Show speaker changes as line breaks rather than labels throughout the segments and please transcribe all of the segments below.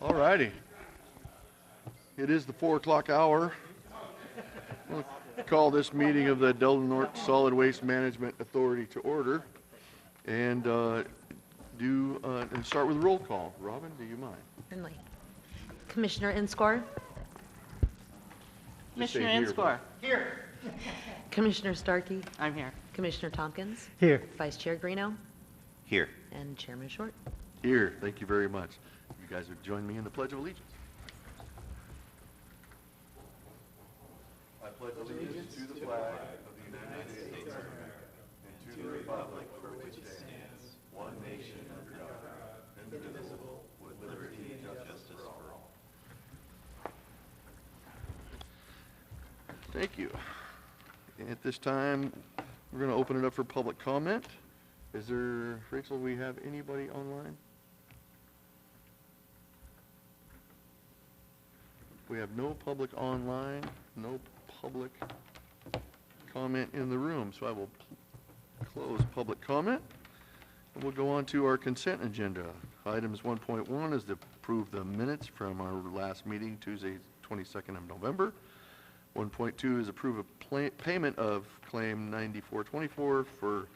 All righty. It is the 4 o'clock hour. We'll call this meeting of the Norte Solid Waste Management Authority to order and start with a roll call. Robin, do you mind?
Certainly. Commissioner Inscore?
Commissioner Inscore.
Here.
Commissioner Starkey?
I'm here.
Commissioner Tompkins?
Here.
Vice Chair Greeno?
Here.
And Chairman Short.
Here. Thank you very much. You guys would join me in the Pledge of Allegiance. I pledge allegiance to the flag of the United States of America and to the republic for which it stands, one nation under God, indivisible, with liberty and justice for all. Thank you. At this time, we're going to open it up for public comment. Is there, Rachel, we have anybody online? We have no public online, no public comment in the room, so I will close public comment. And we'll go on to our consent agenda. Items 1.1 is to approve the minutes from our last meeting, Tuesday, 22nd of November. 1.2 is approve a payment of claim 9424 for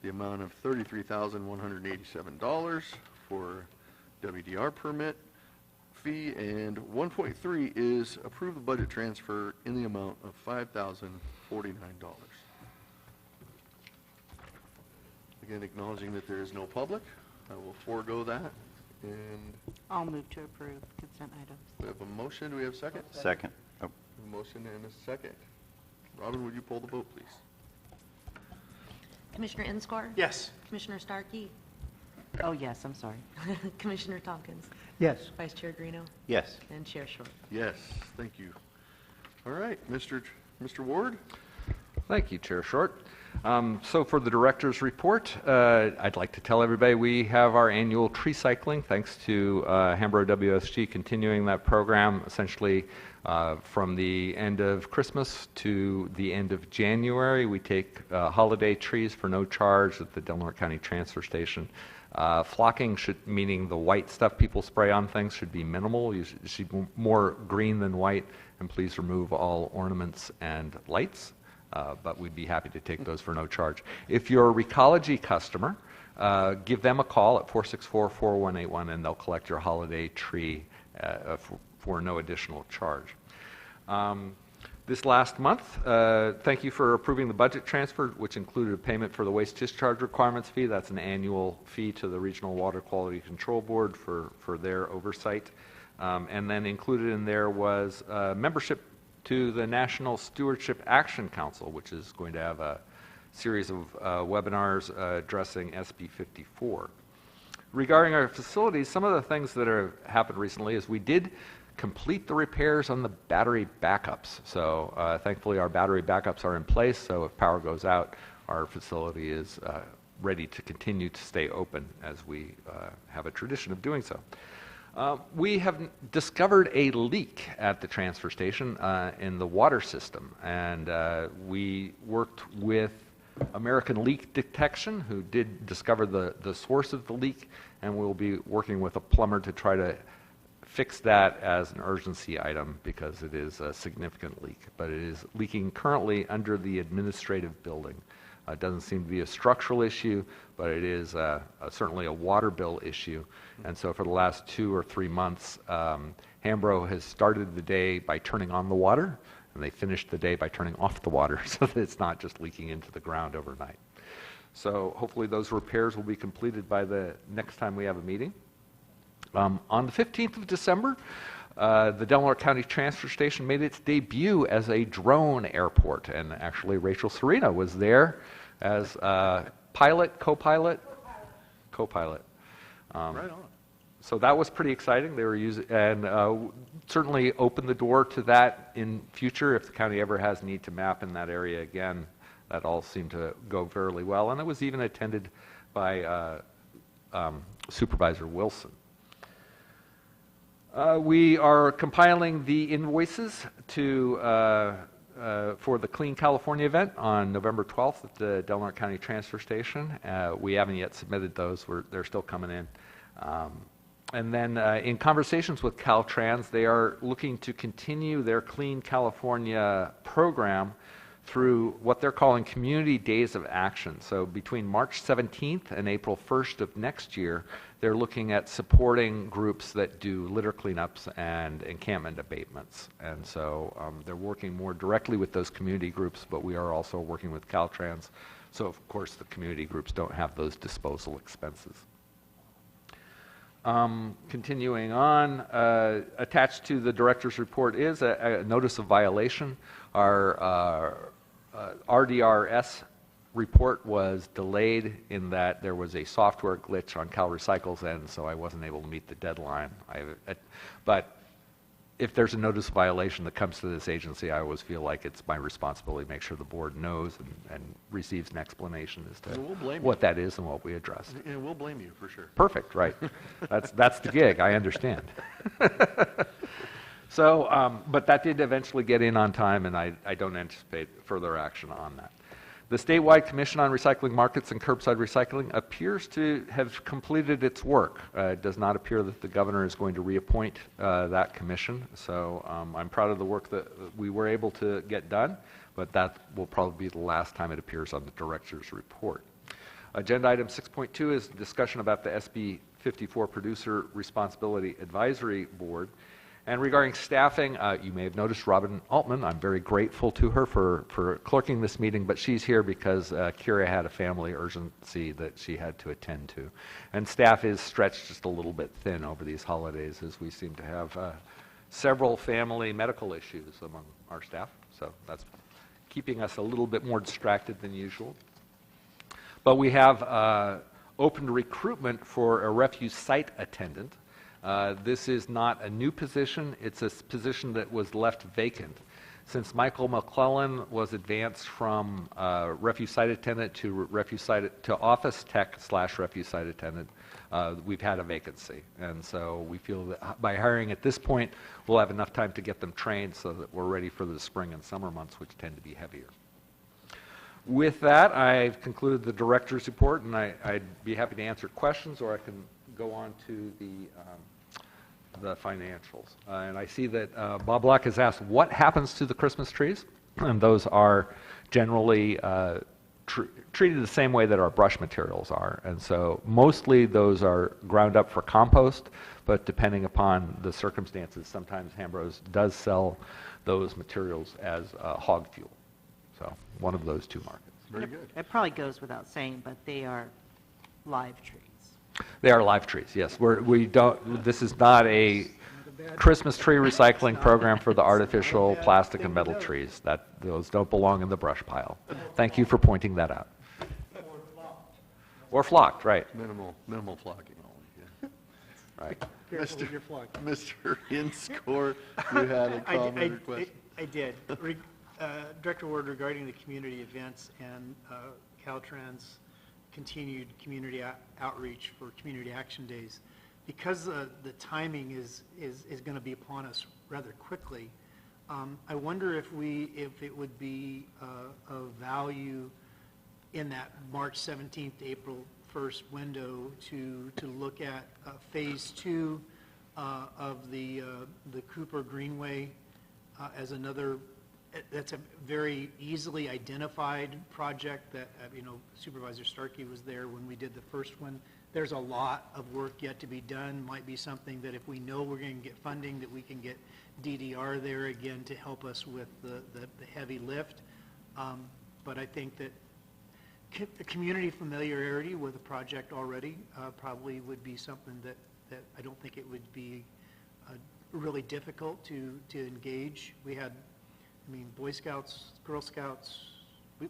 the amount of $33,187 for WDR permit fee, and 1.3 is approve the budget transfer in the amount of $5,049. Again, acknowledging that there is no public, I will forego that. And
I'll move to approve consent items.
we have a motion. Do we have a second?
Second. Oh.
A motion and a second. Robin, would you poll the vote, please?
Commissioner Inscore?
Yes.
Commissioner Starkey?
Oh, yes, I'm sorry.
Commissioner Tompkins?
Yes.
Vice Chair Greeno?
Yes.
And Chair Short.
Yes, thank you. All right, Mr. Ward?
Thank you, Chair Short. So for the director's report, I'd like to tell everybody we have our annual tree cycling, thanks to Hambro WSG continuing that program essentially from the end of Christmas to the end of January. We take holiday trees for no charge at the Del Norte County Transfer Station. Flocking, meaning the white stuff people spray on things, should be minimal. You should be more green than white, and please remove all ornaments and lights. But we'd be happy to take those for no charge. If you're a Recology customer, give them a call at 464-4181 and they'll collect your holiday tree for no additional charge. This last month, thank you for approving the budget transfer, which included a payment for the waste discharge requirements fee. That's an annual fee to the Regional Water Quality Control Board for their oversight. And then included in there was membership to the National Stewardship Action Council, which is going to have a series of webinars addressing SB 54. Regarding our facilities, some of the things that have happened recently is we did complete the repairs on the battery backups. So thankfully our battery backups are in place, so if power goes out, our facility is ready to continue to stay open as we have a tradition of doing so. We have discovered a leak at the transfer station in the water system, and we worked with American Leak Detection, who did discover the source of the leak, and we'll be working with a plumber to try to fix that as an urgency item because it is a significant leak. But it is leaking currently under the administrative building. It doesn't seem to be a structural issue, but it is certainly a water bill issue. And so for the last 2 or 3 months, Hambro has started the day by turning on the water, and they finished the day by turning off the water so that it's not just leaking into the ground overnight. So hopefully those repairs will be completed by the next time we have a meeting. On the 15th of December, the Del Norte County Transfer Station made its debut as a drone airport, and actually Rachel Serena was there as pilot, co-pilot. Right
on.
So that was pretty exciting. They were using, and certainly opened the door to that in future if the county ever has need to map in that area again. That all seemed to go fairly well, and it was even attended by Supervisor Wilson. We are compiling the invoices for the Clean California event on November 12th at the Del Norte County Transfer Station. We haven't yet submitted those. They're still coming in. And then in conversations with Caltrans, they are looking to continue their Clean California program through what they're calling Community Days of Action. So between March 17th and April 1st of next year, they're looking at supporting groups that do litter cleanups and encampment abatements. And so they're working more directly with those community groups, but we are also working with Caltrans. So of course the community groups don't have those disposal expenses. Continuing on, attached to the director's report is a notice of violation. Our RDRS report was delayed in that there was a software glitch on CalRecycle's end, so I wasn't able to meet the deadline. But if there's a notice of violation that comes to this agency, I always feel like it's my responsibility to make sure the board knows and receives an explanation as to
And we'll blame
what
you.
that is and what we addressed.
And we'll blame you for sure.
Perfect, right. That's the gig, I understand. So, but that did eventually get in on time, and I don't anticipate further action on that. The statewide Commission on Recycling Markets and Curbside Recycling appears to have completed its work. It does not appear that the governor is going to reappoint that commission, so I'm proud of the work that we were able to get done, but that will probably be the last time it appears on the director's report. Agenda item 6.2 is discussion about the SB 54 Producer Responsibility Advisory Board. And regarding staffing, you may have noticed Robin Altman. I'm very grateful to her for clerking this meeting, but she's here because Kira had a family urgency that she had to attend to. And staff is stretched just a little bit thin over these holidays, as we seem to have several family medical issues among our staff. So that's keeping us a little bit more distracted than usual. But we have opened recruitment for a refuse site attendant. This is not a new position, it's a position that was left vacant. Since Michael McClellan was advanced from refuse site attendant to office tech / refuse site attendant, we've had a vacancy. And so we feel that by hiring at this point, we'll have enough time to get them trained so that we're ready for the spring and summer months, which tend to be heavier. With that, I've concluded the director's report, and I'd be happy to answer questions, or I can go on to the financials. And I see that Bob Black has asked, what happens to the Christmas trees? And those are generally treated the same way that our brush materials are. And so mostly those are ground up for compost, but depending upon the circumstances, sometimes Hambros does sell those materials as hog fuel. So one of those two markets.
Very good.
It probably goes without saying, but they are live trees.
They are live trees, yes. This is not a Christmas tree recycling program for the artificial plastic and metal trees. Those don't belong in the brush pile. Thank you for pointing that out. Or flocked, right.
Minimal flocking only, yeah.
Right.
Mr.
You're flogged.
Mr. Inscore, you had a comment or question?
I did. Director Ward, regarding the community events and Caltrans' continued community outreach for community action days, because the timing is going to be upon us rather quickly, I wonder if it would be of value in that March 17th to April 1st window to look at phase 2 of the Cooper Greenway as another. That's a very easily identified project that, Supervisor Starkey was there when we did the first one. There's a lot of work yet to be done. Might be something that if we know we're going to get funding, that we can get DDR there again to help us with the heavy lift. But I think that the community familiarity with a project already probably would be something that I don't think it would be really difficult to engage. We had, Boy Scouts, Girl Scouts,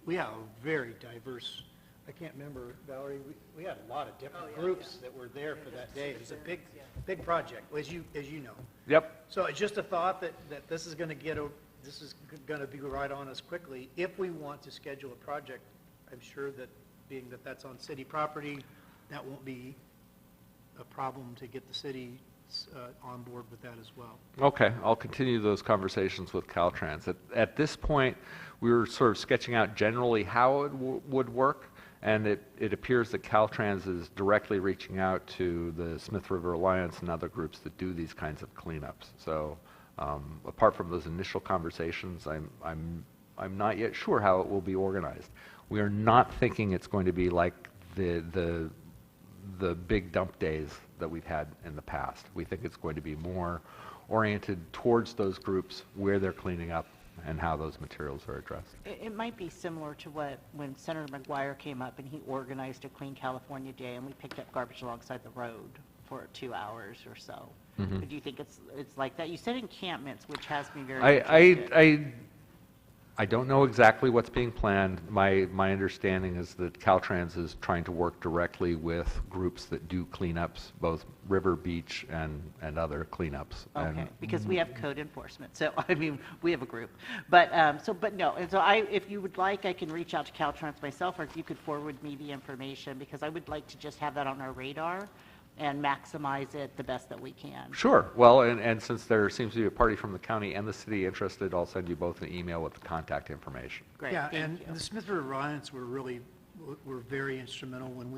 we have a very diverse, I can't remember, Valerie, we had a lot of different groups that were there for that day. It was a big project, as you know.
Yep.
So it's just a thought that this is going to be right on us quickly. If we want to schedule a project, I'm sure that being that that's on city property, that won't be a problem to get the city on board with that as well.
Okay, I'll continue those conversations with Caltrans. At this point, we were sort of sketching out generally how it would work, And it appears that Caltrans is directly reaching out to the Smith River Alliance and other groups that do these kinds of cleanups. So apart from those initial conversations, I'm not yet sure how it will be organized. We are not thinking it's going to be like the big dump days that we've had in the past. We think it's going to be more oriented towards those groups, where they're cleaning up and how those materials are addressed.
It might be similar to when Senator McGuire came up and he organized a Clean California Day and we picked up garbage alongside the road for 2 hours or so.
Mhm.
Do you think it's like that? You said encampments, which has me very interested.
I don't know exactly what's being planned. My understanding is that Caltrans is trying to work directly with groups that do cleanups, both river, beach, and other cleanups.
Okay,
And
because we have code enforcement, so, I mean, we have a group. But no, and so if you would like, I can reach out to Caltrans myself, or if you could forward me the information, because I would like to just have that on our radar and maximize it the best that we can.
Sure. Well, and since there seems to be a party from the county and the city interested, I'll send you both an email with the contact information.
Great,
Yeah,
thank
and
you.
the Smith River Alliance were very instrumental when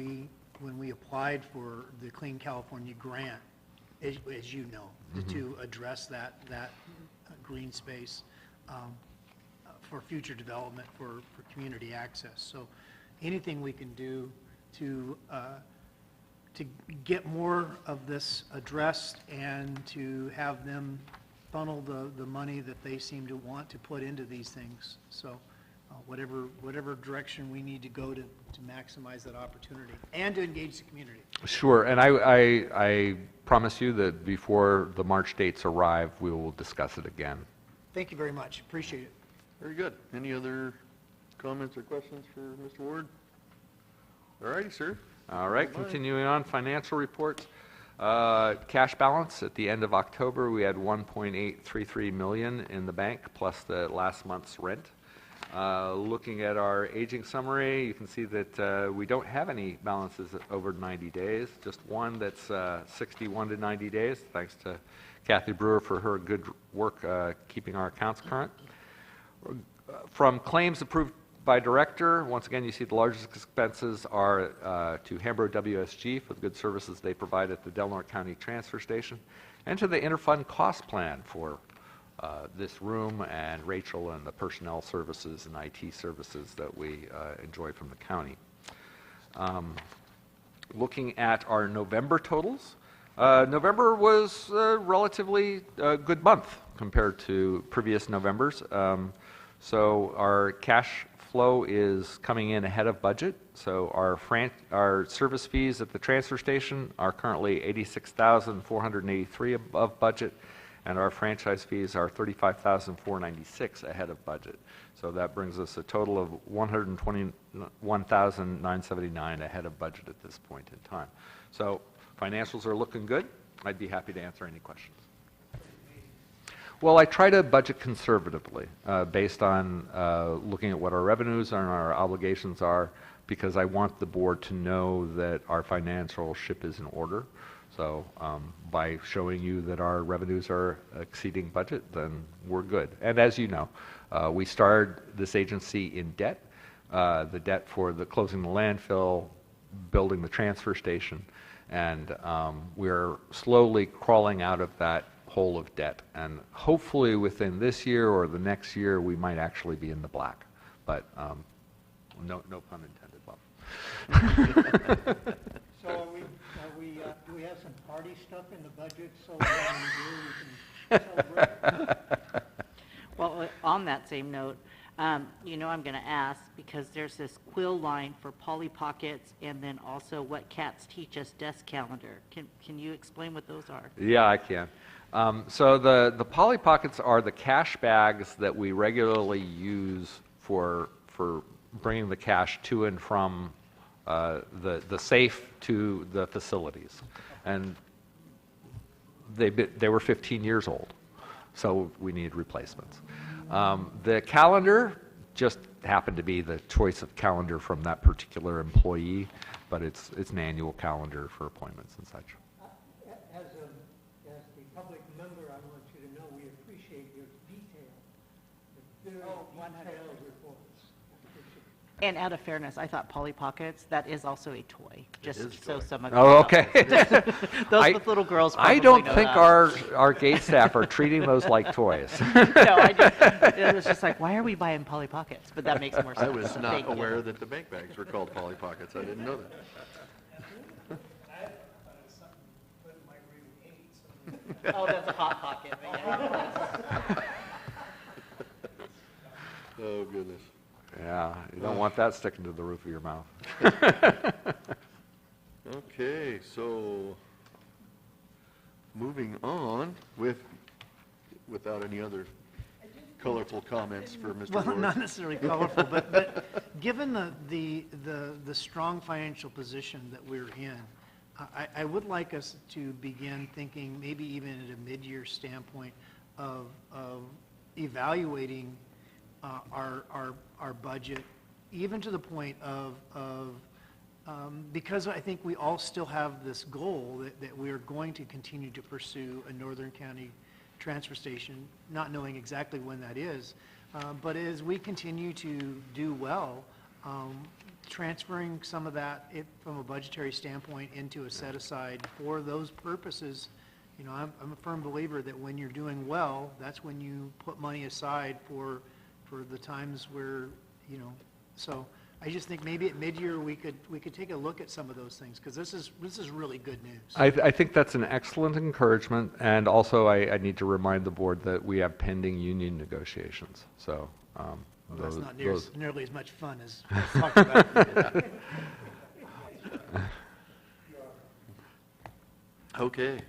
we applied for the Clean California grant, as you know, to address that green space for future development for community access. So anything we can do to get more of this addressed and to have them funnel the money that they seem to want to put into these things. So whatever direction we need to go to maximize that opportunity and to engage the community.
Sure. And I promise you that before the March dates arrive, we will discuss it again.
Thank you very much. Appreciate it.
Very good. Any other comments or questions for Mr. Ward? All righty, sir.
All right, continuing on, financial reports. Cash balance at the end of October, we had 1.833 million in the bank plus the last month's rent. Looking at our aging summary, you can see that we don't have any balances over 90 days, just one that's 61 to 90 days, thanks to Kathy Brewer for her good work keeping our accounts current. From claims approved by director, once again, you see the largest expenses are to Hambro WSG for the good services they provide at the Del Norte County Transfer Station, and to the interfund cost plan for this room and Rachel and the personnel services and IT services that we enjoy from the county. Looking at our November totals, November was a relatively good month compared to previous Novembers. So our cash flow is coming in ahead of budget. So our service fees at the transfer station are currently $86,483 above budget, and our franchise fees are $35,496 ahead of budget. So that brings us a total of $121,979 ahead of budget at this point in time. So financials are looking good. I'd be happy to answer any questions. Well, I try to budget conservatively based on looking at what our revenues and our obligations are, because I want the board to know that our financial ship is in order. So by showing you that our revenues are exceeding budget, then we're good. And as you know, we started this agency in debt, the debt for the closing the landfill, building the transfer station, and we're slowly crawling out of that hole of debt, and hopefully within this year or the next year we might actually be in the black, but no pun intended, Bob.
So do we have some party stuff in the budget so when we can celebrate?
Well, on that same note, you know I'm going to ask, because there's this quill line for Polly Pockets and then also What Cats Teach Us desk calendar. Can you explain what those are?
Yeah, I can. So the Polly Pockets are the cash bags that we regularly use for bringing the cash to and from the safe to the facilities. And they were 15 years old, so we need replacements. The calendar just happened to be the choice of calendar from that particular employee, but it's an annual calendar for appointments and such.
As the public member, I want you to know we appreciate your detail, the very detailed reports.
And out of fairness, I thought Polly Pockets, that is also a toy, just
is a
so
toy.
someone.
Oh,
can
okay.
know. Those
I-
with little girls
I
probably
don't
know
think
that.
our gate staff are treating those like toys.
No, I just, it was just like, why are we buying Polly Pockets? But that makes more sense.
I was not
Thank you.
aware that the bank bags were called Polly Pockets. I didn't know that.
Oh, that's a hot pocket, but yeah.
Oh, goodness.
Yeah, you don't want that sticking to the roof of your mouth.
Okay, so moving on without any other colorful comments for Mr.
Well,
Ward.
not necessarily colorful, but given the strong financial position that we're in, I would like us to begin thinking, maybe even at a mid-year standpoint, of evaluating our budget, even to the point of because I think we all still have this goal that we are going to continue to pursue a Northern County transfer station, not knowing exactly when that is. But as we continue to do well, transferring some of that from a budgetary standpoint into a set aside for those purposes, you know, I'm a firm believer that when you're doing well, that's when you put money aside for the times where, you know, so I just think maybe at mid-year we could take a look at some of those things, because this is really good news.
I think that's an excellent encouragement, and also I need to remind the board that we have pending union negotiations, so.
Well, that's not
those-
nearly as much fun as talking about.
Okay.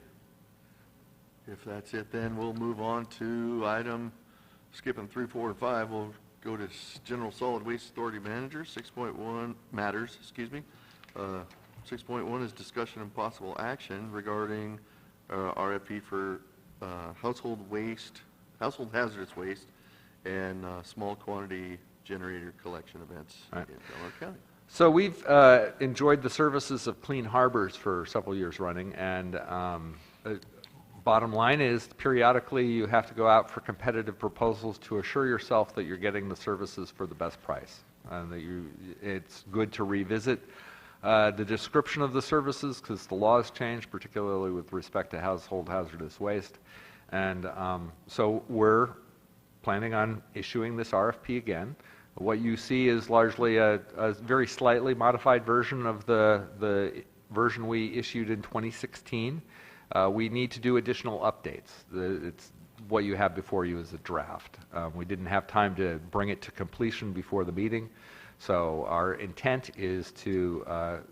If that's it, then we'll move on to skipping 3, 4, and 5, we'll go to General Solid Waste Authority Manager, 6.1 matters, 6.1 is discussion and possible action regarding RFP for household hazardous waste, and small quantity generator collection events
Right.
in Delaware County.
So we've enjoyed the services of Clean Harbors for several years running, and bottom line is periodically you have to go out for competitive proposals to assure yourself that you're getting the services for the best price, and that it's good to revisit the description of the services because the law has changed, particularly with respect to household hazardous waste. And so we're planning on issuing this RFP again. What you see is largely a very slightly modified version of the version we issued in 2016. We need to do additional updates. It's what you have before you is a draft. We didn't have time to bring it to completion before the meeting, so our intent is to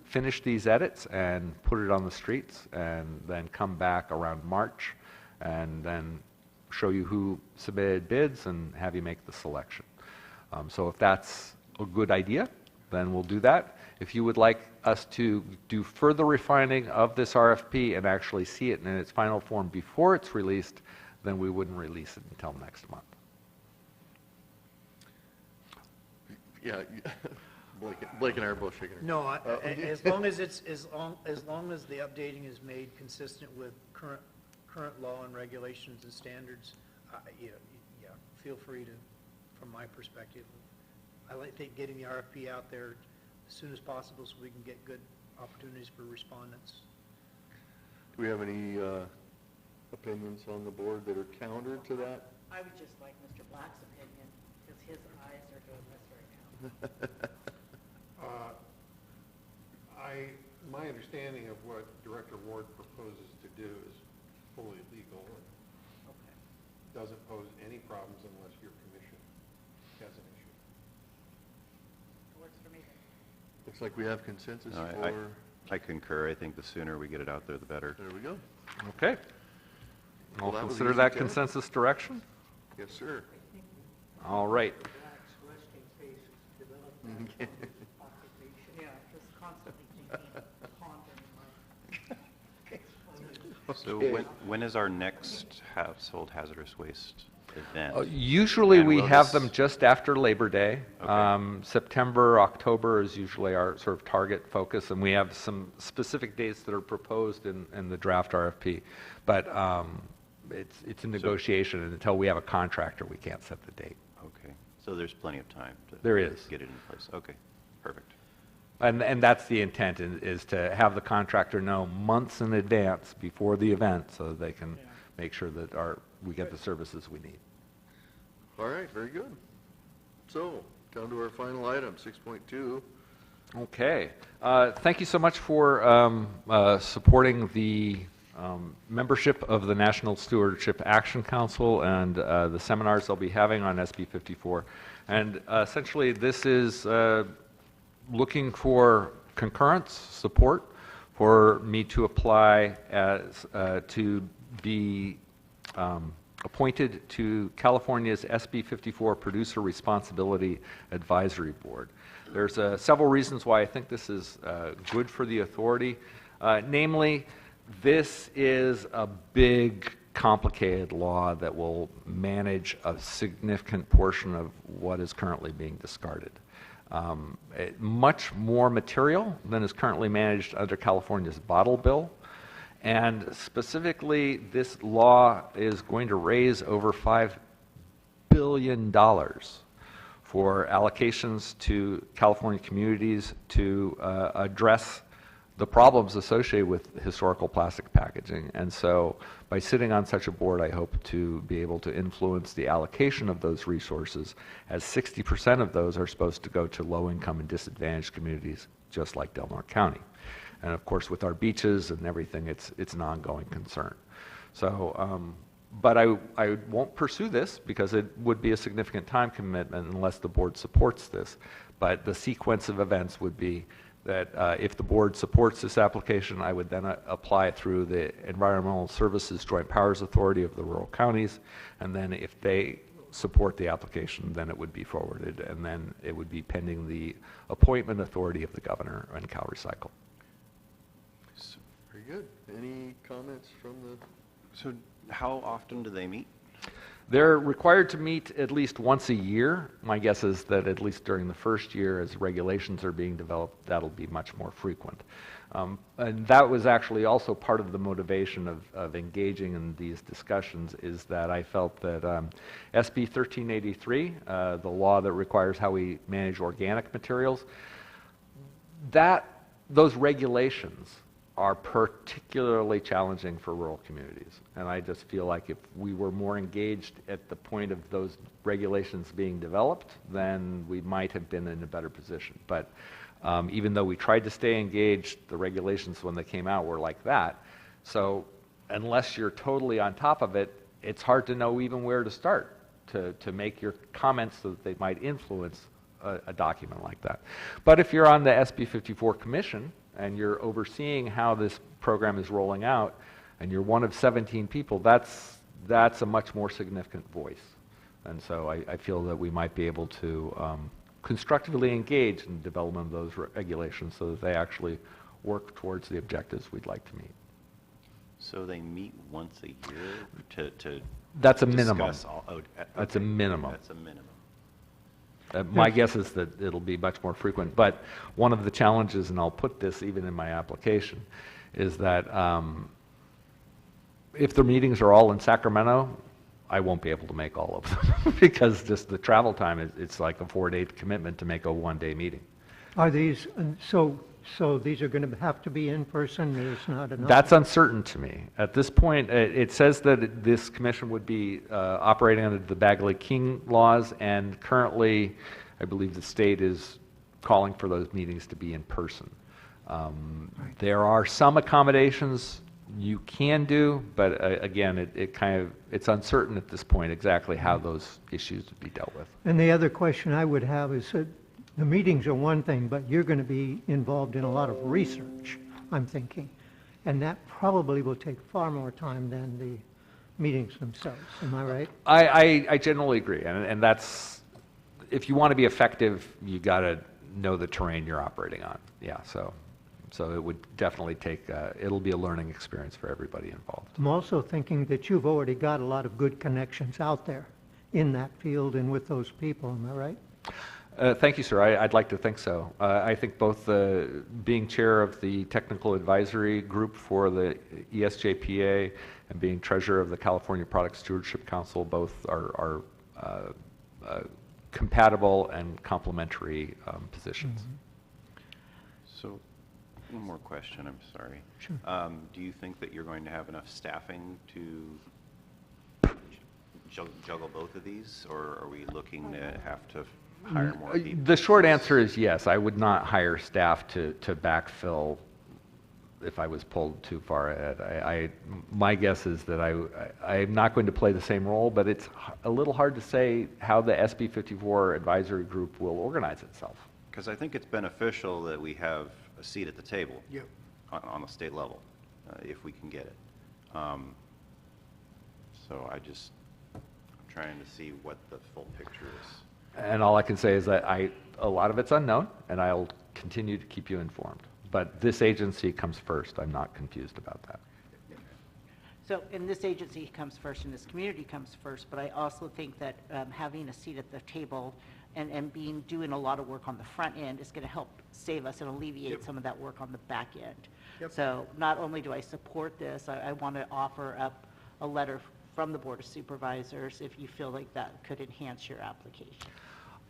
finish these edits and put it on the streets, and then come back around March, and then show you who submitted bids and have you make the selection. So if that's a good idea, then we'll do that. If you would like us to do further refining of this RFP and actually see it in its final form before it's released, then we wouldn't release it until next month.
Yeah, Blake and I are both shaking our
No, as long as as long as the updating is made consistent with current law and regulations and standards, yeah, feel free to, from my perspective, I like getting the RFP out there as soon as possible so we can get good opportunities for respondents.
Do we have any opinions on the board that are counter to that?
I would just like Mr. Black's opinion, because his eyes are doing this right now.
My understanding of what Director Ward proposes to do is fully legal and
Okay.
doesn't pose any problems unless your commission has an issue.
Works for me.
Looks like we have consensus
No,
for,
I concur. I think the sooner we get it out there, the better.
there we go.
Okay.
Well,
I'll
that was
consider
easy,
that
Ted.
consensus direction.
Yes, sir.
All right.
Black's resting face has developed that occupation.
Yeah, just constantly thinking, pondering
So when is our next household hazardous waste event?
Usually
And
we
will
have
this-
them just after Labor Day.
Okay.
September, October is usually our sort of target focus, and we have some specific dates that are proposed in the draft RFP. But it's a negotiation, and until we have a contractor, we can't set the date.
Okay, so there's plenty of time to
There is.
get it in place. Okay. Perfect.
And that's the intent, is to have the contractor know months in advance before the event so that they can make sure that we get the services we need.
All right, very good. So, down to our final item, 6.2.
Okay. Thank you so much for supporting the membership of the National Stewardship Action Council and the seminars they'll be having on SB 54. And essentially, this is looking for concurrence, support for me to apply as to be appointed to California's SB 54 Producer Responsibility Advisory Board. There's several reasons why I think this is good for the authority. Namely, this is a big, complicated law that will manage a significant portion of what is currently being discarded. Much more material than is currently managed under California's bottle bill. And specifically, this law is going to raise over $5 billion for allocations to California communities to address the problems associated with historical plastic packaging. And so by sitting on such a board, I hope to be able to influence the allocation of those resources, as 60% of those are supposed to go to low-income and disadvantaged communities, just like Del Norte County. And of course, with our beaches and everything, it's an ongoing concern. So, but I won't pursue this because it would be a significant time commitment unless the board supports this. But the sequence of events would be that if the board supports this application, I would then apply it through the Environmental Services Joint Powers Authority of the rural counties. And then if they support the application, then it would be forwarded. And then it would be pending the appointment authority of the governor and CalRecycle.
Very good. Any comments from the?
So how often do they meet?
They're required to meet at least once a year. My guess is that at least during the first year, as regulations are being developed, that'll be much more frequent. And that was actually also part of the motivation of engaging in these discussions, is that I felt that SB 1383, the law that requires how we manage organic materials, those regulations are particularly challenging for rural communities. And I just feel like if we were more engaged at the point of those regulations being developed, then we might have been in a better position. But even though we tried to stay engaged, the regulations when they came out were like that. So unless you're totally on top of it, it's hard to know even where to start to make your comments so that they might influence a document like that. But if you're on the SB 54 Commission, and you're overseeing how this program is rolling out, and you're one of 17 people, that's a much more significant voice. And so I feel that we might be able to constructively engage in the development of those regulations so that they actually work towards the objectives we'd like to meet.
So they meet once a year to
That's a minimum.
discuss all,
That's a minimum.
That's a minimum.
My guess is that it'll be much more frequent, but one of the challenges, and I'll put this even in my application, is that if the meetings are all in Sacramento, I won't be able to make all of them because just the travel time, it's like a 4-day commitment to make a 1-day meeting.
Are these, so these are going to have to be in person, there's not enough?
That's uncertain to me. At this point, it says that this commission would be operating under the Bagley-King laws, and currently, I believe the state is calling for those meetings to be in person. There are some accommodations you can do, but again, it's uncertain at this point exactly how those issues would be dealt with.
And the other question I would have is that the meetings are one thing, but you're going to be involved in a lot of research, I'm thinking. And that probably will take far more time than the meetings themselves. Am I right?
I generally agree. And that's, if you want to be effective, you got to know the terrain you're operating on. Yeah, so it would definitely take, it'll be a learning experience for everybody involved.
I'm also thinking that you've already got a lot of good connections out there in that field and with those people. Am I right?
Thank you, sir. I'd like to think so. I think both being chair of the technical advisory group for the ESJPA and being treasurer of the California Product Stewardship Council, both are compatible and complementary positions.
So, one more question, I'm sorry.
Sure.
Do you think that you're going to have enough staffing to juggle both of these, or are we looking to have to hire more people?
The short answer is yes. I would not hire staff to backfill if I was pulled too far ahead. My guess is that I'm not going to play the same role, but it's a little hard to say how the SB 54 advisory group will organize itself.
Because I think it's beneficial that we have a seat at the table.
Yep.
On the state level, if we can get it. So I'm trying to see what the full picture is.
And all I can say is that a lot of it's unknown, and I'll continue to keep you informed. But this agency comes first. I'm not confused about that.
So, and this agency comes first and this community comes first, but I also think that having a seat at the table and doing a lot of work on the front end is going to help save us and alleviate some of that work on the back end.
Yep.
So not only do I support this, I want to offer up a letter from the Board of Supervisors if you feel like that could enhance your application.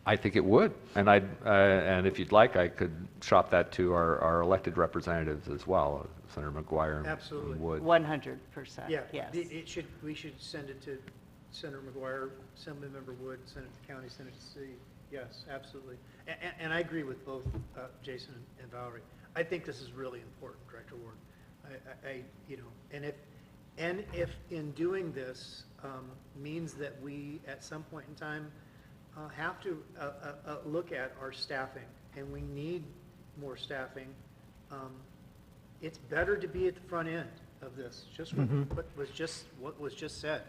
I think it would, and and if you'd like, I could shop that to our elected representatives as well, Senator McGuire.
Absolutely.
Would.
100%,
Yeah,
yes.
we should send it to Senator McGuire, Assemblymember Wood, send it to county, send it to city. Yes, absolutely. And I agree with both Jason and Valerie. I think this is really important, Director Ward. And if in doing this means that we, at some point in time, have to look at our staffing, and we need more staffing, it's better to be at the front end of this, just what was just said.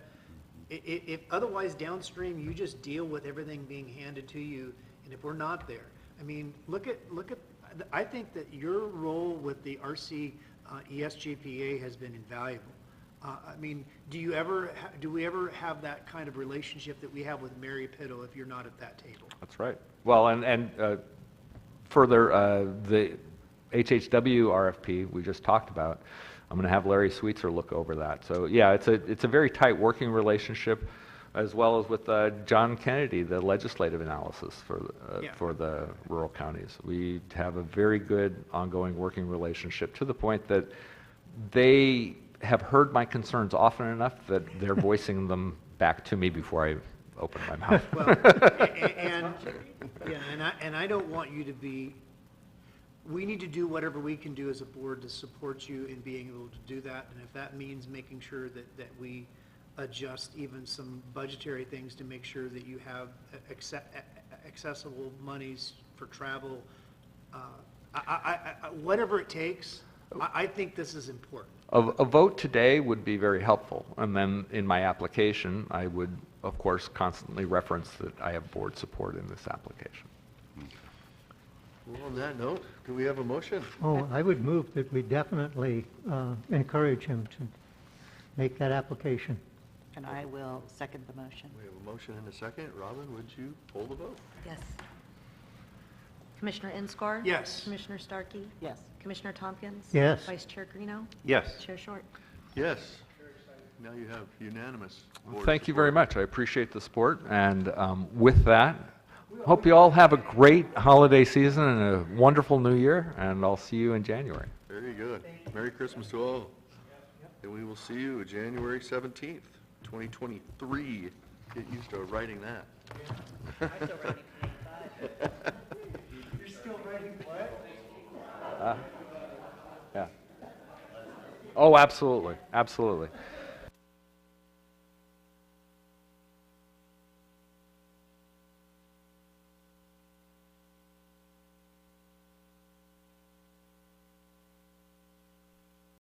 If otherwise downstream, you just deal with everything being handed to you, and if we're not there, I mean, look at, I think that your role with the RC ESGPA has been invaluable. I mean, do we ever have that kind of relationship that we have with Mary Pitto if you're not at that table?
That's right. Well, and further, the HHW RFP we just talked about, I'm going to have Larry Sweetser look over that. So yeah, it's a very tight working relationship, as well as with John Kennedy, the legislative analysis for the rural counties. We have a very good ongoing working relationship, to the point that they have heard my concerns often enough that they're voicing them back to me before I open my mouth.
Well, and I don't want you to be. We need to do whatever we can do as a board to support you in being able to do that, and if that means making sure that we adjust even some budgetary things to make sure that you have accessible monies for travel, whatever it takes, I think this is important.
A vote today would be very helpful, and then in my application, I would, of course, constantly reference that I have board support in this application.
Well, on that note, do we have a motion?
Oh, I would move that we definitely encourage him to make that application.
And I will second the motion.
We have a motion and a second. Robin, would you poll the vote?
Yes. Commissioner Inscar?
Yes.
Commissioner Starkey?
Yes.
Commissioner Tompkins?
Yes.
Vice Chair Greeno?
Yes.
Chair Short?
Yes. Now you have unanimous board
Thank you very
support.
much. I appreciate the support, and with that, hope you all have a great holiday season and a wonderful new year, and I'll see you in January.
Very good. Merry Christmas to all. And we will see you January 17th, 2023. Get used to writing that.
You're still writing what?
Yeah. Oh, absolutely, absolutely.